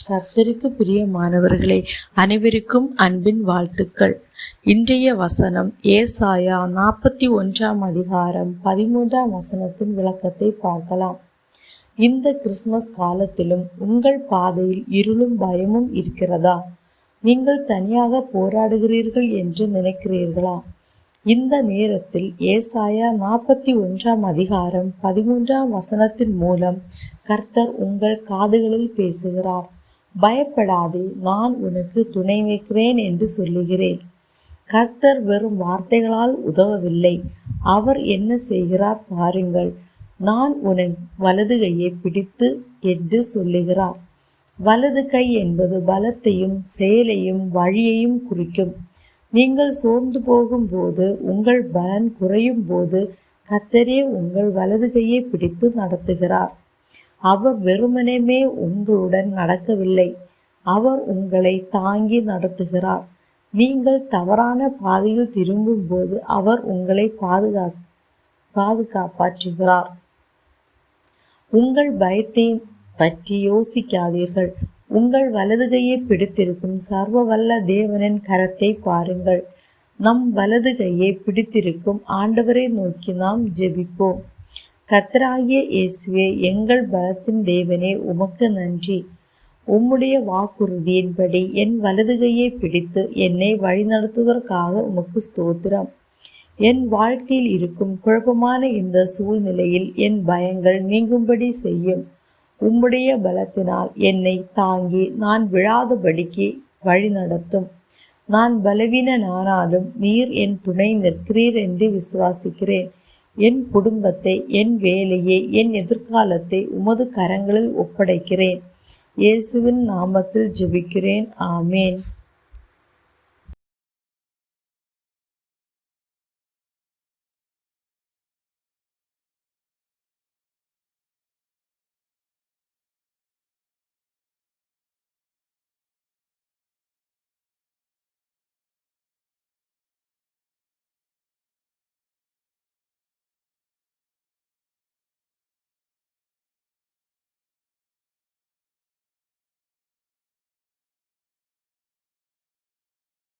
கர்த்தருக்கு பிரியமானவர்களே, அனைவருக்கும் அன்பின் வாழ்த்துக்கள். இன்றைய வசனம் ஏசாயா 41 13 விளக்கத்தை பார்க்கலாம். இந்த கிறிஸ்துமஸ் காலத்திலும் உங்கள் பாதையில் இருளும் பயமும் இருக்கிறதா? நீங்கள் தனியாக போராடுகிறீர்கள் என்று நினைக்கிறீர்களா? இந்த நேரத்தில் ஏசாயா 41 13 மூலம் கர்த்தர் உங்கள் காதுகளில் பேசுகிறார். பயப்படாதே, நான் உனக்கு துணை வைக்கிறேன் என்று சொல்லுகிறேன். கர்த்தர் வெறும் வார்த்தைகளால் உதவவில்லை. அவர் என்ன செய்கிறார் பாருங்கள். நான் உன் வலது கையை பிடித்து என்று சொல்லுகிறார். வலது கை என்பது பலத்தையும் செயலையும் வழியையும் குறிக்கும். நீங்கள் சோர்ந்து போகும்போது, உங்கள் பலன் குறையும் போது கர்த்தரே உங்கள் வலது கையை பிடித்து நடத்துகிறார். அவர் வெறுமனே உங்களுடன் நடக்கவில்லை. அவர் உங்களை தாங்கி நடத்துகிறார். நீங்கள் தவறான பாதையில் திரும்பும் போது அவர் உங்களை பாதுகாப்பாற்றுகிறார். உங்கள் பயத்தை பற்றி யோசிக்காதீர்கள். உங்கள் வலது கையை பிடித்திருக்கும் சர்வ வல்ல தேவனின் கரத்தை பாருங்கள். நம் வலது கையை பிடித்திருக்கும் ஆண்டவரை நோக்கி நாம் ஜெபிப்போம். கர்த்தராகிய இயேசுவே, எங்கள் பலத்தின் தேவனே, உமக்கு நன்றி. உம்முடைய வாக்குறுதியின்படி என் வலது கையை பிடித்து என்னை வழிநடத்துவதற்காக உமக்கு ஸ்தோத்திரம். என் வாழ்க்கையில் இருக்கும் குழப்பமான இந்த சூழ்நிலையில் என் பயங்கள் நீங்கும்படி செய்யும். உம்முடைய பலத்தினால் என்னை தாங்கி நான் விழாதபடிக்கு வழி நடத்தும். நான் பலவீனனானாலும் நீர் என் துணை நிற்கிறீர் என்று விசுவாசிக்கிறேன். என் குடும்பத்தை, என் வேலையை, என் எதிர்காலத்தை உமது கரங்களில் ஒப்படைக்கிறேன். இயேசுவின் நாமத்தில் ஜெபிக்கிறேன். ஆமேன்.